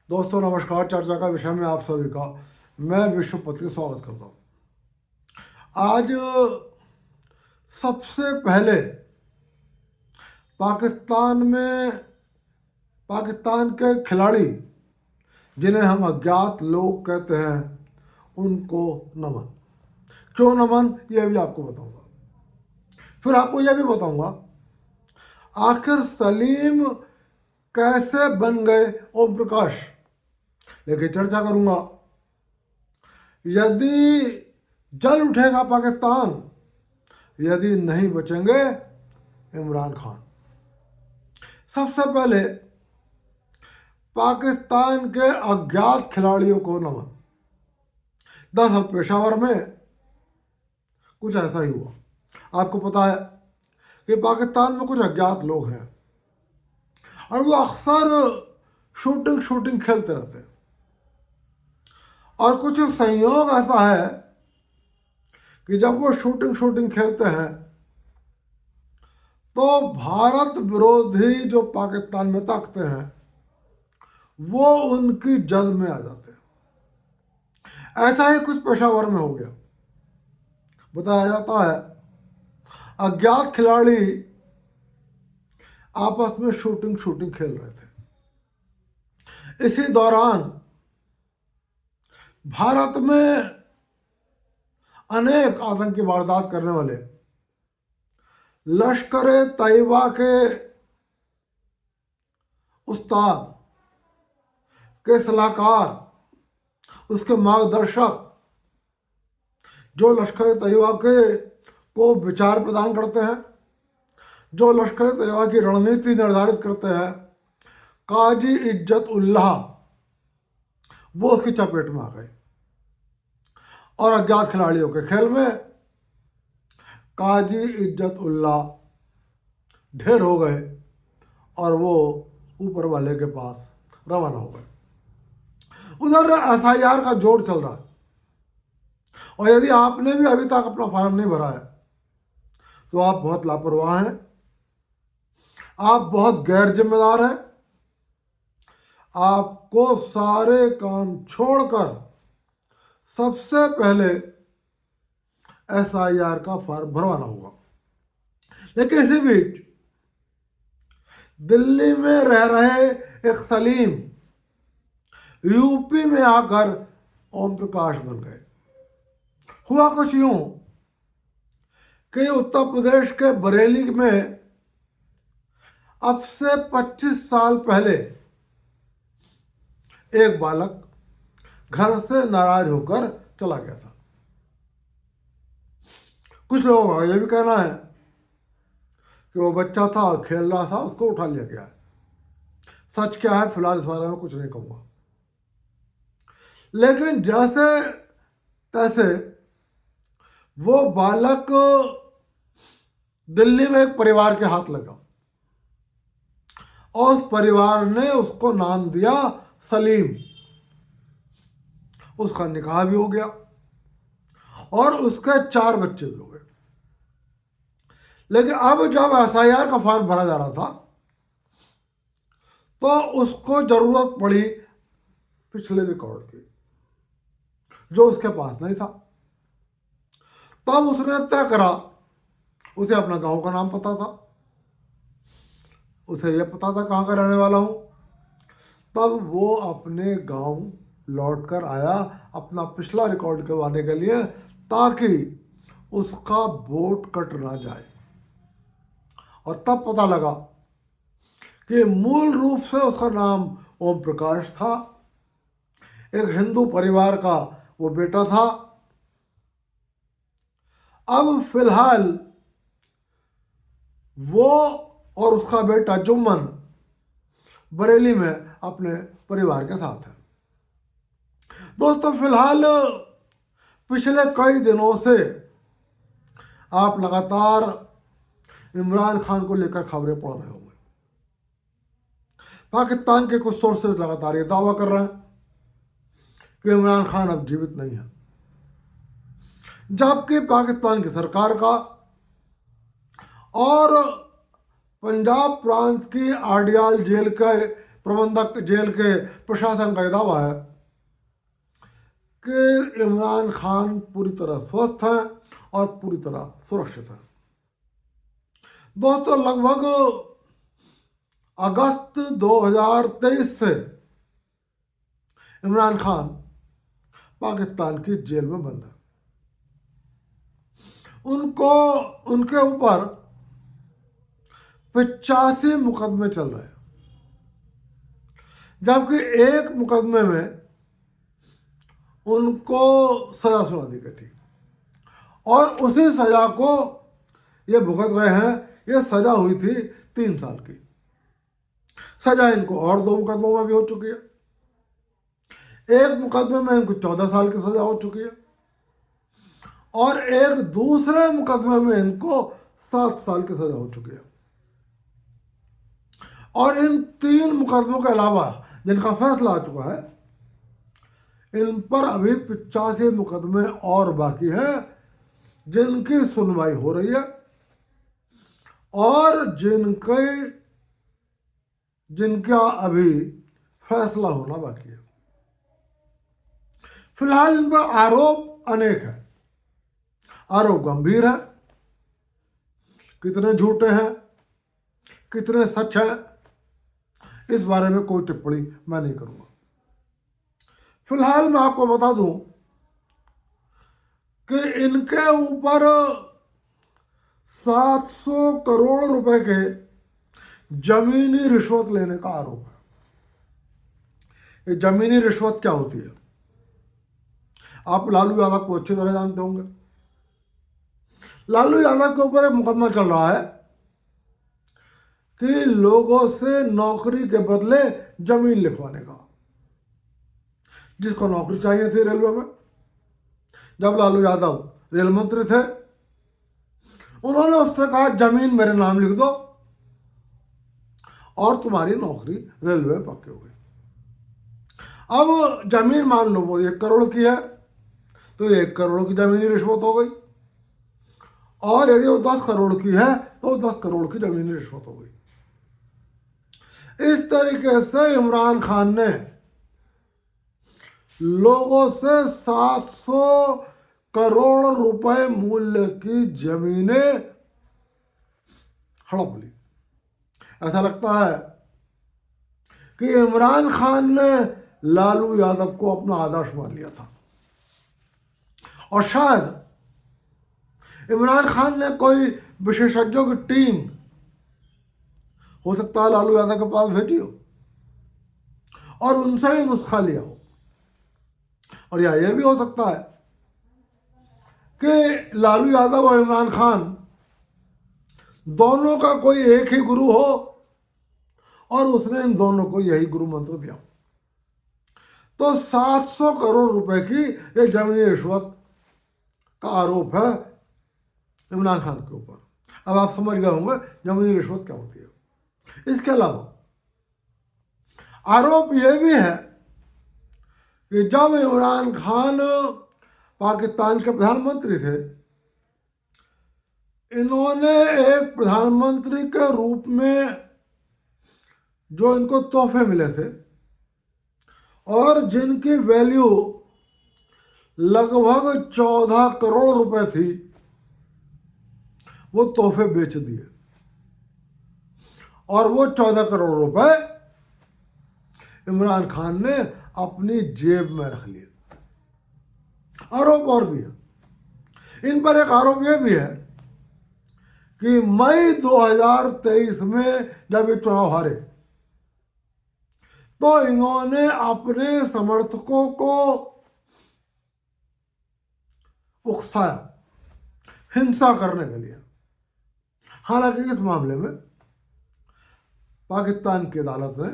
दोस्तों नमस्कार। चर्चा का विषय में आप सभी का मैं विश्वपति स्वागत करता हूँ। आज सबसे पहले पाकिस्तान के खिलाड़ी जिन्हें हम अज्ञात लोग कहते हैं उनको नमन। क्यों नमन यह भी आपको बताऊंगा। फिर आपको यह भी बताऊंगा आखिर सलीम कैसे बन गए ओम प्रकाश, लेकिन चर्चा करूंगा। यदि जल उठेगा पाकिस्तान, यदि नहीं बचेंगे इमरान खान। सबसे पहले पाकिस्तान के अज्ञात खिलाड़ियों को नमन। दरअसल पेशावर में कुछ ऐसा ही हुआ। आपको पता है कि पाकिस्तान में कुछ अज्ञात लोग हैं और वो अक्सर शूटिंग खेलते रहते हैं। और कुछ संयोग ऐसा है कि जब वो शूटिंग खेलते हैं तो भारत विरोधी जो पाकिस्तान में ताकतें हैं वो उनकी जद में आ जाते हैं। ऐसा ही कुछ पेशावर में हो गया। बताया जाता है अज्ञात खिलाड़ी आपस में शूटिंग खेल रहे थे। इसी दौरान भारत में अनेक आतंकी वारदात करने वाले लश्कर तैयबा के उस्ताद के सलाहकार, उसके मार्गदर्शक, जो लश्कर तैयबा के को विचार प्रदान करते हैं, जो लश्कर तैयबा की रणनीति निर्धारित करते हैं, काजी इज्जत उल्लाह, वो उसकी चपेट में आ गए। और अज्ञात खिलाड़ियों के खेल में काजी इज्जत उल्लाह ढेर हो गए और वो ऊपर वाले के पास रवाना हो गए। उधर एसआईआर का जोर चल रहा है और यदि आपने भी अभी तक अपना फॉर्म नहीं भरा है तो आप बहुत लापरवाह हैं, आप बहुत गैर जिम्मेदार हैं। आपको सारे काम छोड़कर सबसे पहले एसआईआर का फॉर्म भरवाना होगा। लेकिन इसी बीच दिल्ली में रह रहे एक सलीम यूपी में आकर ओम प्रकाश बन गए। हुआ कुछ यूं कि उत्तर प्रदेश के बरेली में अब से 25 साल पहले एक बालक घर से नाराज होकर चला गया था। कुछ लोगों का यह भी कहना है कि वो बच्चा था, खेल रहा था, उसको उठा लिया गया है। सच क्या है फिलहाल इस बारे में कुछ नहीं कहूँगा। लेकिन जैसे तैसे वो बालक दिल्ली में एक परिवार के हाथ लगा और उस परिवार ने उसको नाम दिया सलीम। उसका निकाह भी हो गया और उसके 4 बच्चे भी हो गए। लेकिन अब जब एसआईआर का फॉर्म भरा जा रहा था तो उसको जरूरत पड़ी पिछले रिकॉर्ड की, जो उसके पास नहीं था। तब उसने तय करा, उसे अपना गांव का नाम पता था, उसे यह पता था कहाँ का रहने वाला हूँ। तब वो अपने गांव लौट कर आया अपना पिछला रिकॉर्ड करवाने के लिए, ताकि उसका वोट कट ना जाए। और तब पता लगा कि मूल रूप से उसका नाम ओम प्रकाश था, एक हिंदू परिवार का वो बेटा था। अब फिलहाल वो और उसका बेटा जुम्मन बरेली में अपने परिवार के साथ है। दोस्तों फिलहाल पिछले कई दिनों से आप लगातार इमरान खान को लेकर खबरें पढ़ रहे होंगे। पाकिस्तान के कुछ सोर्सेज लगातार ये दावा कर रहे हैं कि इमरान खान अब जीवित नहीं है, जबकि पाकिस्तान की सरकार का और पंजाब प्रांत की आडियाल जेल के प्रबंधक जेल के प्रशासन का यह दावा है कि इमरान खान पूरी तरह स्वस्थ है और पूरी तरह सुरक्षित है। दोस्तों, लगभग अगस्त 2023 से इमरान खान पाकिस्तान की जेल में बंद है। उनके ऊपर 85 मुकदमे चल रहे हैं, जबकि एक मुकदमे में उनको सजा सुना दी गई थी और उसी सजा को ये भुगत रहे हैं। ये सजा हुई थी 3 साल की। सजा इनको और 2 मुकदमों में भी हो चुकी है। एक मुकदमे में इनको 14 साल की सजा हो चुकी है और एक दूसरे मुकदमे में इनको 7 साल की सजा हो चुकी है। और इन 3 मुकदमों के अलावा जिनका फैसला आ चुका है, इन पर अभी 85 मुकदमे और बाकी हैं जिनकी सुनवाई हो रही है और जिनका अभी फैसला होना बाकी है। फिलहाल इन पर आरोप अनेक है। आरोप गंभीर है, कितने झूठे हैं, कितने सच है, इस बारे में कोई टिप्पणी मैं नहीं करूंगा। फिलहाल मैं आपको बता दूं कि इनके ऊपर 700 करोड़ रुपए के जमीनी रिश्वत लेने का आरोप है। ये जमीनी रिश्वत क्या होती है, आप लालू यादव को अच्छी तरह जानते होंगे। लालू यादव के ऊपर एक मुकदमा चल रहा है कि लोगों से नौकरी के बदले जमीन लिखवाने का। जिसको नौकरी चाहिए थी रेलवे में, जब लालू यादव रेल मंत्री थे, उन्होंने उससे कहा जमीन मेरे नाम लिख दो और तुम्हारी नौकरी रेलवे में पक्की हो गई। अब जमीन मान लो वो 1 करोड़ की है, तो 1 करोड़ की जमीनी रिश्वत हो गई, और यदि वो 10 करोड़ की है तो 10 करोड़ की जमीनी रिश्वत हो गई। इस तरीके से इमरान खान ने लोगों से 700 करोड़ रुपए मूल्य की जमीनें हड़प ली। ऐसा लगता है कि इमरान खान ने लालू यादव को अपना आदर्श मान लिया था और शायद इमरान खान ने कोई विशेषज्ञों की टीम, हो सकता है लालू यादव के पास भेजी हो और उनसे ही नुस्खा लिया हो। और या यह भी हो सकता है कि लालू यादव और इमरान खान दोनों का कोई एक ही गुरु हो और उसने इन दोनों को यही गुरु मंत्र दिया। तो 700 करोड़ रुपए की ये जमीनी रिश्वत का आरोप है इमरान खान के ऊपर। अब आप समझ गए होंगे जमीनी रिश्वत क्या होती है। इसके अलावा आरोप यह भी है कि जब इमरान खान पाकिस्तान के प्रधानमंत्री थे, इन्होंने एक प्रधानमंत्री के रूप में जो इनको तोहफे मिले थे और जिनकी वैल्यू लगभग 14 करोड़ रुपए थी, वो तोहफे बेच दिए और वो 14 करोड़ रुपए इमरान खान ने अपनी जेब में रख लिए। आरोप और भी है। इन पर एक आरोप यह भी है कि मई 2023 में जब ये चुनाव हारे, तो इन्होंने अपने समर्थकों को उकसाया हिंसा करने के लिए। हालांकि इस मामले में पाकिस्तान की अदालत ने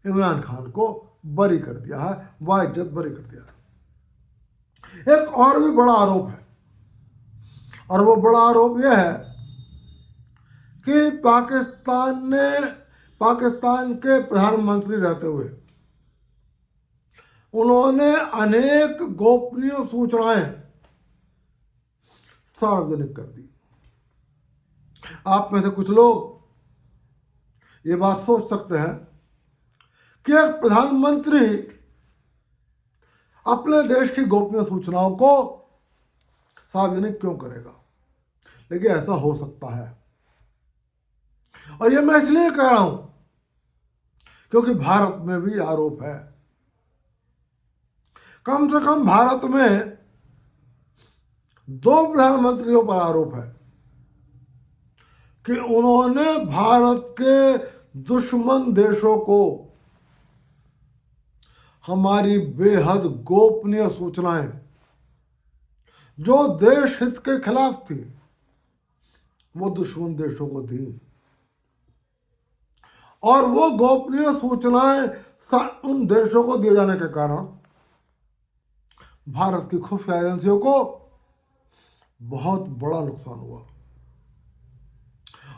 इमरान खान को बरी कर दिया है, बाइज्जत बरी कर दिया है। एक और भी बड़ा आरोप है और वो बड़ा आरोप यह है कि पाकिस्तान के प्रधानमंत्री रहते हुए उन्होंने अनेक गोपनीय सूचनाएं सार्वजनिक कर दी। आप में से कुछ लोग ये बात सोच सकते हैं कि एक प्रधानमंत्री अपने देश की गोपनीय सूचनाओं को सार्वजनिक क्यों करेगा? लेकिन ऐसा हो सकता है, और ये मैं इसलिए कह रहा हूं क्योंकि भारत में भी आरोप है। कम से कम भारत में 2 प्रधानमंत्रियों पर आरोप है कि उन्होंने भारत के दुश्मन देशों को हमारी बेहद गोपनीय सूचनाएं जो देश हित के खिलाफ थी वो दुश्मन देशों को दी, और वो गोपनीय सूचनाएं उन देशों को दिए जाने के कारण भारत की खुफिया एजेंसियों को बहुत बड़ा नुकसान हुआ।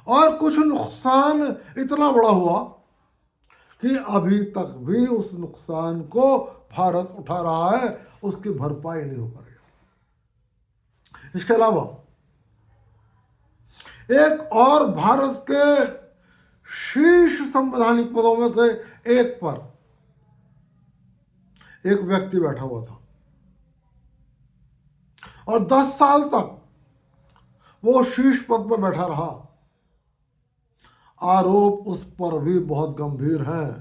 और कुछ नुकसान इतना बड़ा हुआ कि अभी तक भी उस नुकसान को भारत उठा रहा है, उसकी भरपाई नहीं हो पा रही। इसके अलावा एक और भारत के शीर्ष संवैधानिक पदों में से एक पर एक व्यक्ति बैठा हुआ था और 10 साल तक वो शीर्ष पद पर बैठा रहा। आरोप उस पर भी बहुत गंभीर हैं,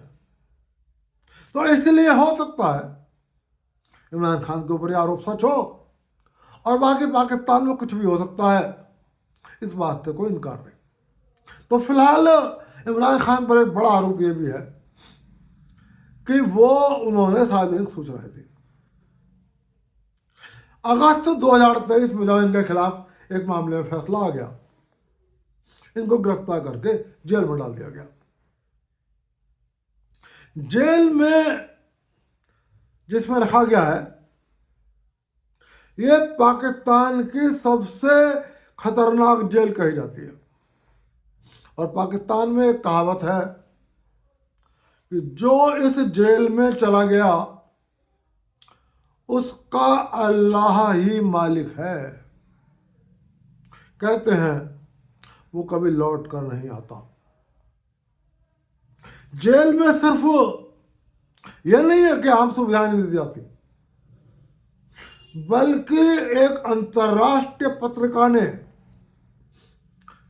तो इसलिए हो सकता है इमरान खान के ऊपर आरोप सच हो और बाकी पाकिस्तान में कुछ भी हो सकता है, इस बात से कोई इनकार नहीं। तो फिलहाल इमरान खान पर एक बड़ा आरोप यह भी है कि वो उन्होंने सार्वजनिक सूचनाएं दी। अगस्त 2023 में जब इनके खिलाफ एक मामले में फैसला आ गया, इनको गिरफ्तार करके जेल में डाल दिया गया। जेल में जिसमें रखा गया है, ये पाकिस्तान की सबसे खतरनाक जेल कही जाती है। और पाकिस्तान में एक कहावत है कि जो इस जेल में चला गया उसका अल्लाह ही मालिक है। कहते हैं वो कभी लौट कर नहीं आता। जेल में सिर्फ यह नहीं है कि आम सुविधाएं नहीं दी जाती, बल्कि एक अंतर्राष्ट्रीय पत्रिका ने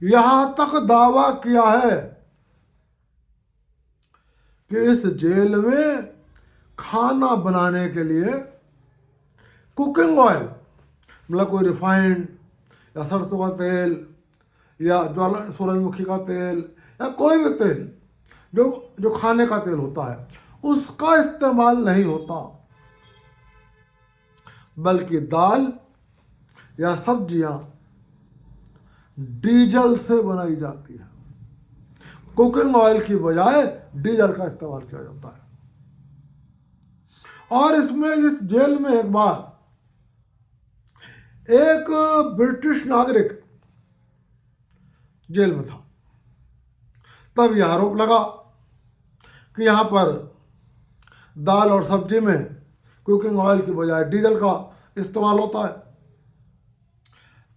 यहां तक दावा किया है कि इस जेल में खाना बनाने के लिए कुकिंग ऑयल, मतलब कोई रिफाइंड या सरसों का तेल या ज्वाला सूरजमुखी का तेल या कोई भी तेल जो खाने का तेल होता है, उसका इस्तेमाल नहीं होता, बल्कि दाल या सब्जियां डीजल से बनाई जाती है। कुकिंग ऑयल की बजाय डीजल का इस्तेमाल किया जाता है। और इसमें इस जेल में एक बार एक ब्रिटिश नागरिक जेल में था, तब यह आरोप लगा कि यहां पर दाल और सब्जी में कुकिंग ऑयल की बजाय डीजल का इस्तेमाल होता है।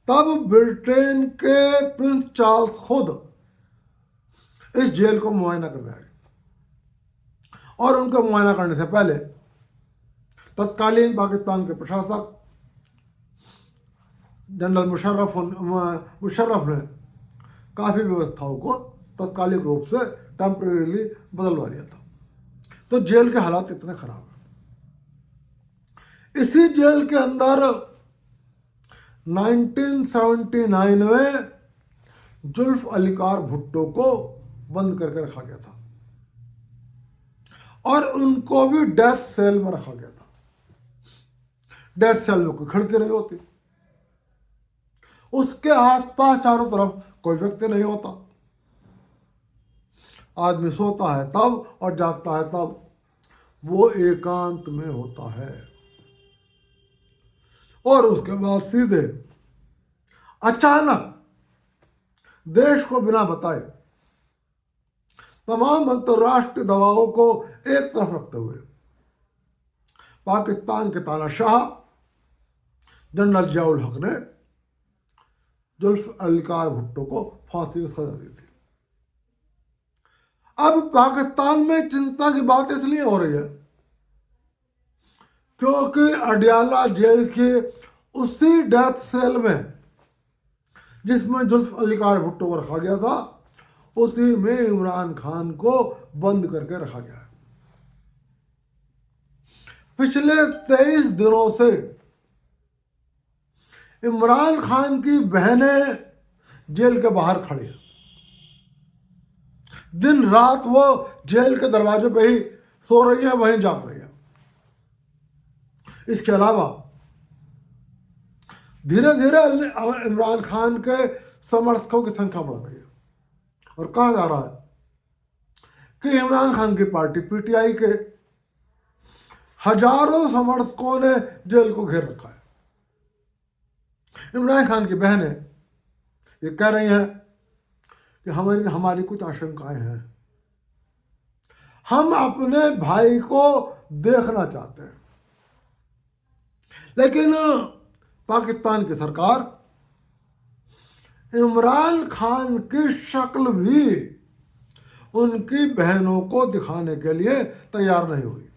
तब ब्रिटेन के प्रिंस चार्ल्स खुद इस जेल को मुआयना करने आए, और उनका मुआयना करने से पहले तत्कालीन पाकिस्तान के प्रशासक जनरल मुशर्रफ ने काफ़ी व्यवस्थाओं को तत्कालिक रूप से टेम्परेरीली बदलवा दिया था। तो जेल के हालात इतने खराब हैं। इसी जेल के अंदर 1979 में जुल्फ अलीकार भुट्टो को बंद करके रखा गया था, और उनको भी डेथ सेल में रखा गया था। डेथ सेल में कोई खिड़की नहीं होती, उसके आसपास चारों तरफ कोई व्यक्ति नहीं होता। आदमी सोता है तब और जागता है तब, वो एकांत में होता है। और उसके बाद सीधे अचानक देश को बिना बताए तमाम अंतर्राष्ट्रीय दबावों को एक तरफ रखते हुए पाकिस्तान के तानाशाह जनरल जियाउल हक ने जुल्फ अलीकार भुट्टो को फांसी की सजा दी थी। अब पाकिस्तान में चिंता की बात इसलिए हो रही है क्योंकि अडियाला जेल के उसी डेथ सेल में जिसमें जुल्फिकार भुट्टो को रखा गया था, उसी में इमरान खान को बंद करके रखा गया है। पिछले 23 दिनों से इमरान खान की बहनें जेल के बाहर खड़ी हैं। दिन रात वो जेल के दरवाजे पे ही सो रही है, वहीं जाग रही है। इसके अलावा धीरे धीरे इमरान खान के समर्थकों की संख्या बढ़ रही है और कहा जा रहा है कि इमरान खान की पार्टी पीटीआई के हजारों समर्थकों ने जेल को घेर रखा है। इमरान खान की बहनें ये कह रही हैं कि हमारी कुछ आशंकाएं हैं, हम अपने भाई को देखना चाहते हैं, लेकिन पाकिस्तान की सरकार इमरान खान की शक्ल भी उनकी बहनों को दिखाने के लिए तैयार नहीं हुई।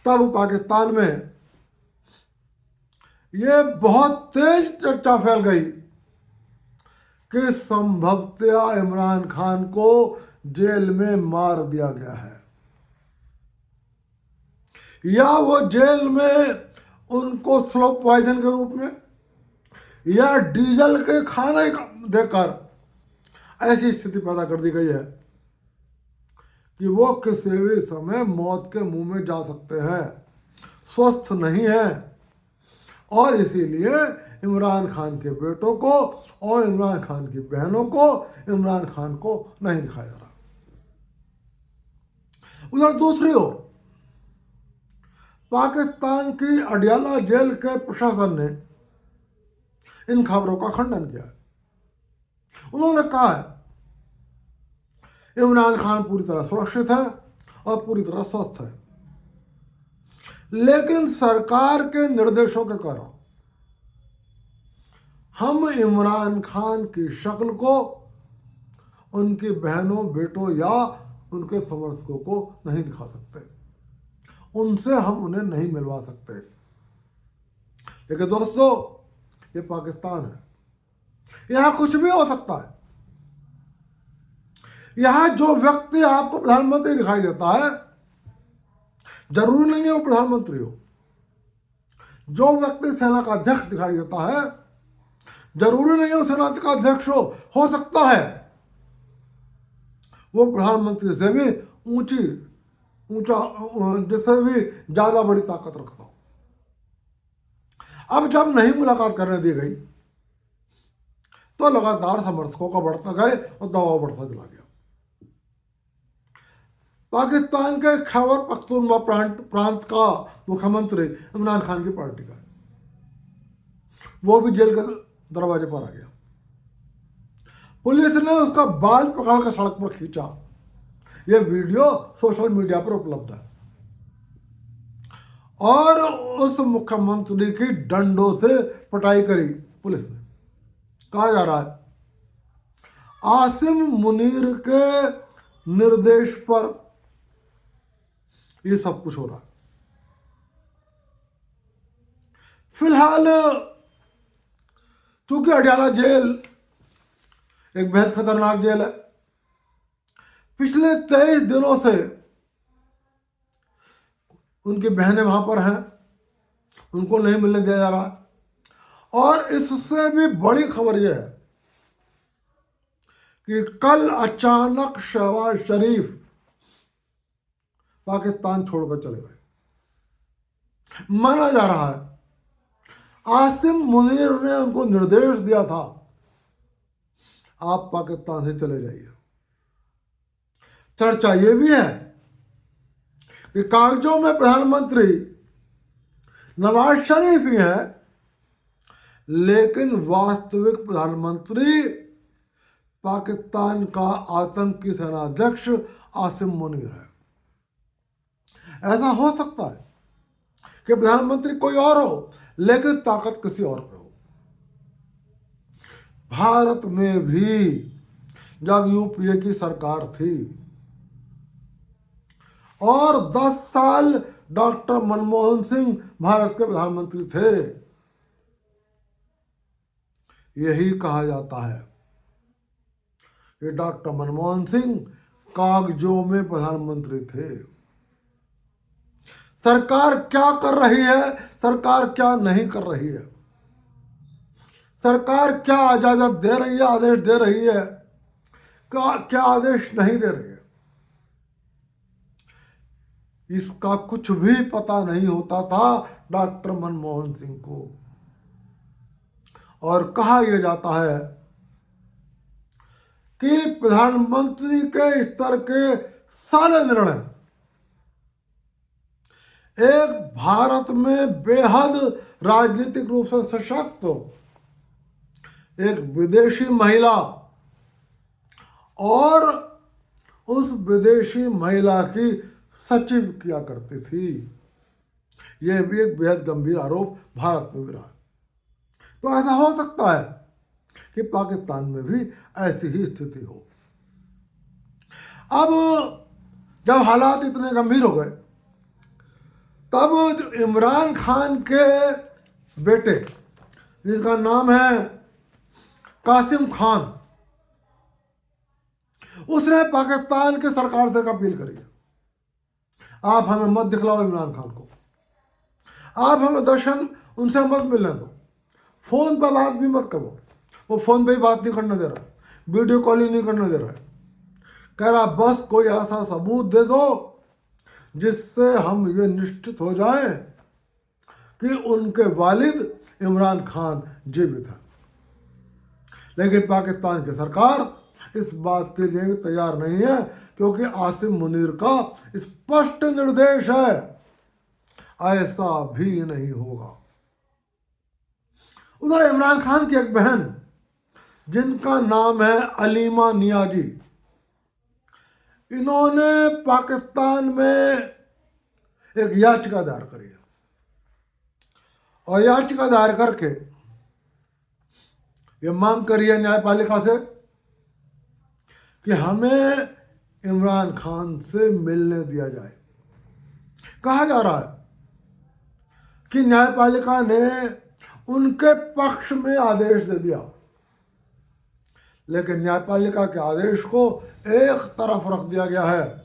तब पाकिस्तान में ये बहुत तेज चर्चा फैल गई कि संभवतः इमरान खान को जेल में मार दिया गया है या वो जेल में उनको स्लो पॉइजन के रूप में या डीजल के खाने देकर ऐसी स्थिति पैदा कर दी गई है कि वो किसी भी समय मौत के मुंह में जा सकते हैं, स्वस्थ नहीं है। और इसीलिए इमरान खान के बेटों को और इमरान खान की बहनों को इमरान खान को नहीं दिखाया जा रहा। उधर दूसरी ओर पाकिस्तान की अडियाला जेल के प्रशासन ने इन खबरों का खंडन किया है। उन्होंने कहा है इमरान खान पूरी तरह सुरक्षित है और पूरी तरह स्वस्थ है, लेकिन सरकार के निर्देशों के कारण हम इमरान खान की शक्ल को उनकी बहनों बेटों या उनके समर्थकों को नहीं दिखा सकते, उनसे हम उन्हें नहीं मिलवा सकते। लेकिन दोस्तों, ये पाकिस्तान है, यहां कुछ भी हो सकता है। यहां जो व्यक्ति आपको प्रधानमंत्री दिखाई देता है, जरूरी नहीं है वो प्रधानमंत्री हो। जो व्यक्ति सेना का अध्यक्ष दिखाई देता है, जरूरी नहीं है वो सेना का अध्यक्ष हो सकता है वो प्रधानमंत्री से भी ऊंचा जिससे भी ज्यादा बड़ी ताकत रखता हो। अब जब नहीं मुलाकात करने दी गई तो लगातार समर्थकों का बढ़ता गए और दबाव बढ़ता चला गया। पाकिस्तान के खैबर पख्तूनख्वा प्रांत का मुख्यमंत्री इमरान खान की पार्टी का, वो भी जेल के दरवाजे पर आ गया। पुलिस ने उसका बाल पकड़ कर सड़क पर खींचा। यह वीडियो सोशल मीडिया पर उपलब्ध है और उस मुख्यमंत्री की डंडों से पिटाई करी पुलिस ने। कहा जा रहा है आसिम मुनीर के निर्देश पर ये सब कुछ हो रहा है। फिलहाल चूंकि अडियाला जेल एक बेहद खतरनाक जेल है, पिछले 23 दिनों से उनकी बहनें वहां पर हैं, उनको नहीं मिलने दिया जा रहा। और इससे भी बड़ी खबर यह है कि कल अचानक शहबाज शरीफ पाकिस्तान छोड़कर चले गए। माना जा रहा है आसिम मुनीर ने उनको निर्देश दिया था आप पाकिस्तान से चले जाइए। चर्चा यह भी है कि कागजों में प्रधानमंत्री नवाज शरीफ ही है, लेकिन वास्तविक प्रधानमंत्री पाकिस्तान का आतंकी सेनाध्यक्ष आसिम मुनीर है। ऐसा हो सकता है कि प्रधानमंत्री कोई और हो, लेकिन ताकत किसी और पे हो। भारत में भी जब यूपीए की सरकार थी, और 10 साल डॉक्टर मनमोहन सिंह भारत के प्रधानमंत्री थे। यही कहा जाता है कि डॉक्टर मनमोहन सिंह कागजों में प्रधानमंत्री थे। सरकार क्या कर रही है, सरकार क्या नहीं कर रही है, सरकार क्या इजाजत दे रही है, आदेश दे रही है, क्या आदेश नहीं दे रही है, इसका कुछ भी पता नहीं होता था डॉक्टर मनमोहन सिंह को। और कहा यह जाता है कि प्रधानमंत्री के स्तर के सारे निर्णय एक भारत में बेहद राजनीतिक रूप से सशक्त एक विदेशी महिला और उस विदेशी महिला की सचिव किया करती थी। यह भी एक बेहद गंभीर आरोप भारत में भी रहा। तो ऐसा हो सकता है कि पाकिस्तान में भी ऐसी ही स्थिति हो। अब जब हालात इतने गंभीर हो गए, तब इमरान खान के बेटे, जिसका नाम है कासिम खान, उसने पाकिस्तान की सरकार से अपील करी है, आप हमें मत दिखलाओ इमरान खान को, आप हमें दर्शन उनसे मत मिलने दो, फोन पर बात भी मत करो। वो फोन पे ही बात नहीं करने दे रहा, वीडियो कॉलिंग नहीं करने दे रहा है। कह रहा बस कोई ऐसा सबूत दे दो जिससे हम ये निश्चित हो जाएं कि उनके वालिद इमरान खान जीवित है। लेकिन पाकिस्तान की सरकार इस बात के लिए भी तैयार नहीं है, क्योंकि आसिम मुनीर का स्पष्ट निर्देश है ऐसा भी नहीं होगा। उधर इमरान खान की एक बहन, जिनका नाम है अलीमा नियाजी, इन्होंने पाकिस्तान में एक याचिका दायर करी है, और याचिका दायर करके ये मांग करी है न्यायपालिका से कि हमें इमरान खान से मिलने दिया जाए। कहा जा रहा है कि न्यायपालिका ने उनके पक्ष में आदेश दे दिया, लेकिन न्यायपालिका के आदेश को एक तरफ रख दिया गया है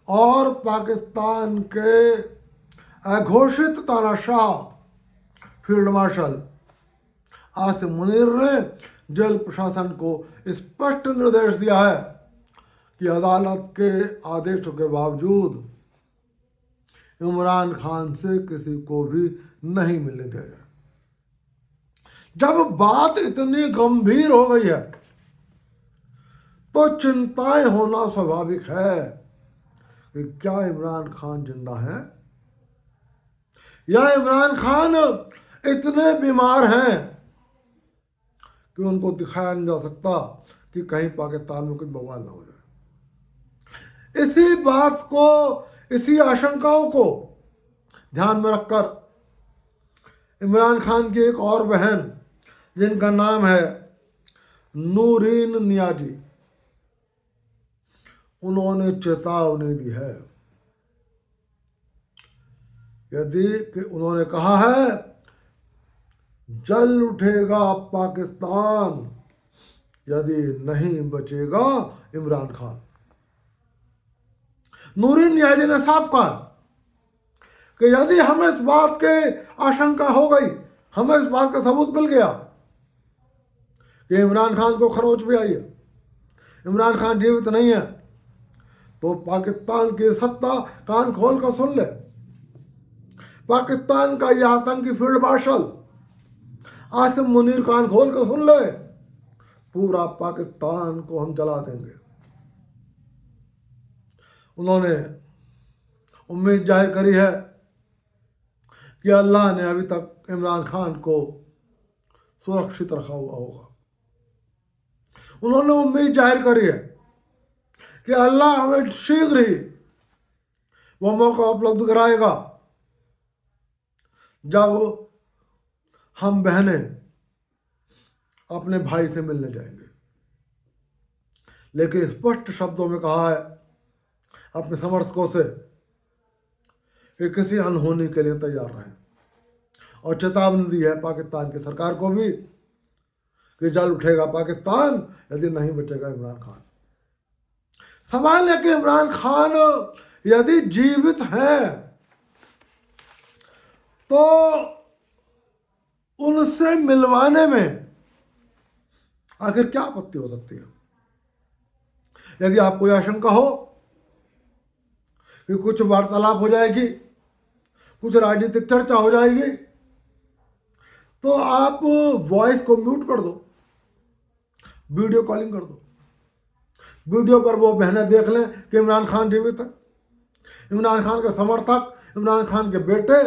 और पाकिस्तान के अघोषित तानाशाह फील्ड मार्शल आसिम मुनीर ने जेल प्रशासन को स्पष्ट निर्देश दिया है कि अदालत के आदेशों के बावजूद इमरान खान से किसी को भी नहीं मिलने दिया जाए। जब बात इतनी गंभीर हो गई है तो चिंताएं होना स्वाभाविक है कि क्या इमरान खान जिंदा है या इमरान खान इतने बीमार हैं कि उनको दिखाया नहीं जा सकता कि कहीं पाकिस्तान में कुछ बवाल ना हो जाए। इसी बात को, इसी आशंकाओं को ध्यान में रखकर इमरान खान की एक और बहन, जिनका नाम है नूरीन नियाजी, उन्होंने चेतावनी दी है। यदि कि उन्होंने कहा है जल उठेगा पाकिस्तान यदि नहीं बचेगा इमरान खान। नूरीन नियाजी ने साफ कहा कि यदि हमें इस बात की आशंका हो गई, हमें इस बात का सबूत मिल गया कि इमरान खान को खरोच भी आई है, इमरान खान जीवित नहीं है, तो पाकिस्तान की सत्ता कान खोल कर सुन ले। पाकिस्तान का यह आतंकी फील्ड मार्शल आसिम मुनीर कान खोल कर सुन ले, पूरा पाकिस्तान को हम जला देंगे। उन्होंने उम्मीद जाहिर करी है कि अल्लाह ने अभी तक इमरान खान को सुरक्षित रखा हुआ होगा। उन्होंने उम्मीद जाहिर करी है कि अल्लाह हमें शीघ्र ही वो मौका उपलब्ध कराएगा जब हम बहनें अपने भाई से मिलने जाएंगे। लेकिन स्पष्ट शब्दों में कहा है अपने समर्थकों से कि किसी अनहोनी के लिए तैयार रहें, और चेतावनी दी है पाकिस्तान की सरकार को भी कि जल उठेगा पाकिस्तान यदि नहीं बचेगा इमरान खान। सवाल है कि इमरान खान यदि जीवित हैं तो उनसे मिलवाने में आखिर क्या आपत्ति हो सकती है। यदि आपको यह आशंका हो कि कुछ वार्तालाप हो जाएगी, कुछ राजनीतिक चर्चा हो जाएगी, तो आप वॉइस को म्यूट कर दो, वीडियो कॉलिंग कर दो। वीडियो पर वो बहनें देख लें कि इमरान खान जीवित है, इमरान खान के समर्थक, इमरान खान के बेटे,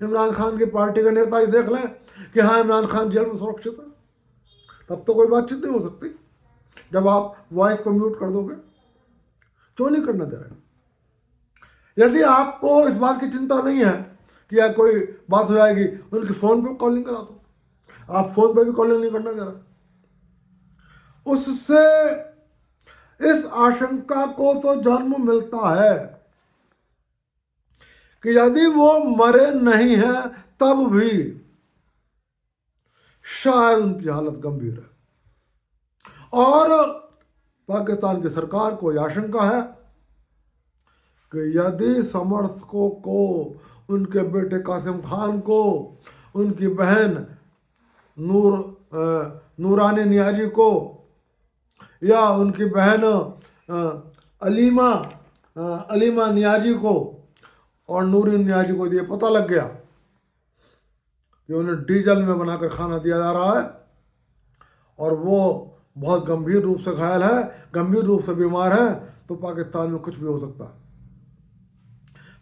इमरान खान की पार्टी के नेता ही देख लें कि हाँ इमरान खान जेल में सुरक्षित है। तब तो कोई बातचीत नहीं हो सकती जब आप वॉइस को म्यूट कर दोगे। क्यों नहीं करना दे रहे? यदि आपको इस बात की चिंता नहीं है कि या कोई बात हो जाएगी, उनके फ़ोन पे कॉलिंग करा दो। आप फ़ोन पे भी कॉलिंग नहीं करना दे रहे, उससे इस आशंका को तो जन्म मिलता है कि यदि वो मरे नहीं हैं तब भी शायद उनकी हालत गंभीर है। और पाकिस्तान की सरकार को यह आशंका है कि यदि समर्थकों को, उनके बेटे कासिम खान को, उनकी बहन नूरानी नियाजी को, या उनकी बहन अलीमा नियाजी को और नूरी नियाजी को ये पता लग गया कि उन्हें डीजल में बनाकर खाना दिया जा रहा है और वो बहुत गंभीर रूप से घायल है, गंभीर रूप से बीमार है, तो पाकिस्तान में कुछ भी हो सकता है।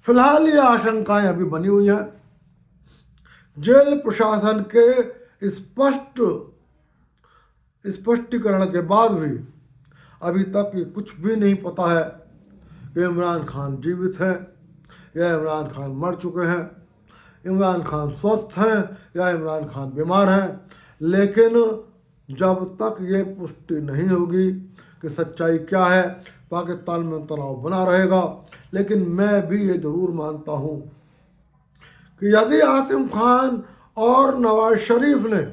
फिलहाल ये आशंकाएं अभी बनी हुई हैं। जेल प्रशासन के स्पष्टीकरण के बाद भी अभी तक ये कुछ भी नहीं पता है कि इमरान खान जीवित हैं या इमरान खान मर चुके हैं, इमरान खान स्वस्थ हैं या इमरान खान बीमार हैं। लेकिन जब तक ये पुष्टि नहीं होगी कि सच्चाई क्या है, पाकिस्तान में तनाव बना रहेगा। लेकिन मैं भी ये ज़रूर मानता हूँ कि यदि आसिम खान और नवाज शरीफ ने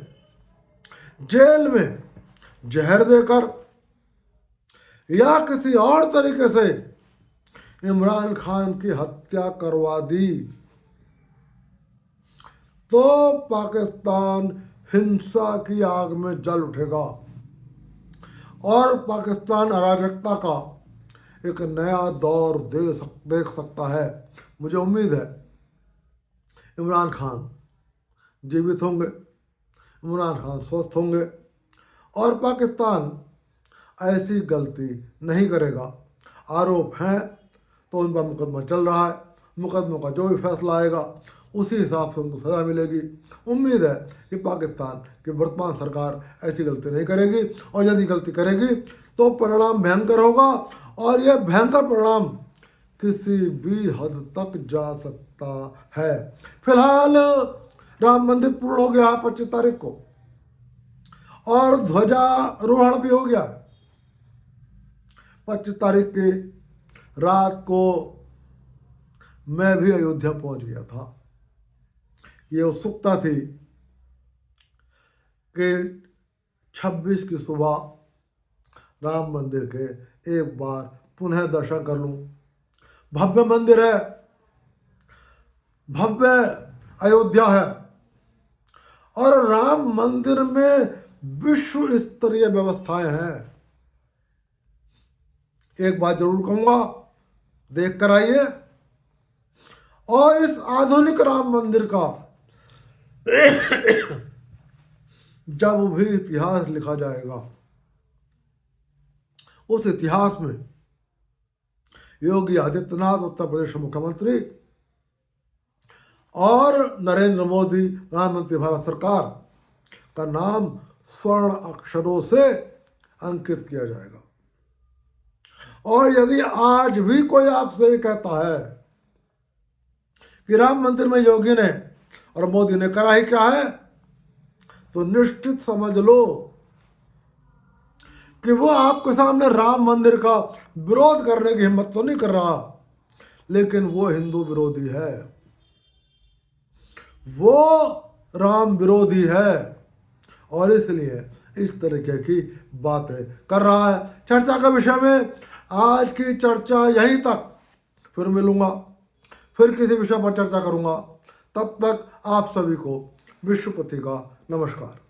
जेल में जहर देकर या किसी और तरीके से इमरान खान की हत्या करवा दी तो पाकिस्तान हिंसा की आग में जल उठेगा और पाकिस्तान अराजकता का एक नया दौर देख सकता है। मुझे उम्मीद है इमरान खान जीवित होंगे, इमरान खान स्वस्थ होंगे और पाकिस्तान ऐसी गलती नहीं करेगा। आरोप हैं तो उन पर मुकदमा चल रहा है, मुकदमे का जो भी फैसला आएगा उसी हिसाब से उनको सज़ा मिलेगी। उम्मीद है कि पाकिस्तान की वर्तमान सरकार ऐसी गलती नहीं करेगी, और यदि गलती करेगी तो परिणाम भयंकर होगा, और यह भयंकर परिणाम किसी भी हद तक जा सकता है। फिलहाल राम मंदिर पूर्ण हो गया 25 तारीख को, और ध्वजारोहण भी हो गया। 25 तारीख की रात को मैं भी अयोध्या पहुंच गया था। ये उत्सुकता थी कि 26 की सुबह राम मंदिर के एक बार पुनः दर्शन कर लूं। भव्य मंदिर है, भव्य अयोध्या है, और राम मंदिर में विश्व स्तरीय व्यवस्थाएं हैं। एक बात जरूर कहूंगा, देख कर आइए। और इस आधुनिक राम मंदिर का जब भी इतिहास लिखा जाएगा, उस इतिहास में योगी आदित्यनाथ उत्तर प्रदेश के मुख्यमंत्री और नरेंद्र मोदी प्रधानमंत्री भारत सरकार का नाम स्वर्ण अक्षरों से अंकित किया जाएगा। और यदि आज भी कोई आपसे कहता है कि राम मंदिर में योगी ने और मोदी ने करा ही क्या है, तो निश्चित समझ लो कि वो आपके सामने राम मंदिर का विरोध करने की हिम्मत तो नहीं कर रहा, लेकिन वो हिंदू विरोधी है, वो राम विरोधी है, और इसलिए इस तरीके की बातें कर रहा है। चर्चा का विषय में आज की चर्चा यहीं तक, फिर मिलूंगा, फिर किसी विषय पर चर्चा करूंगा। तब तक आप सभी को विश्वपति का नमस्कार।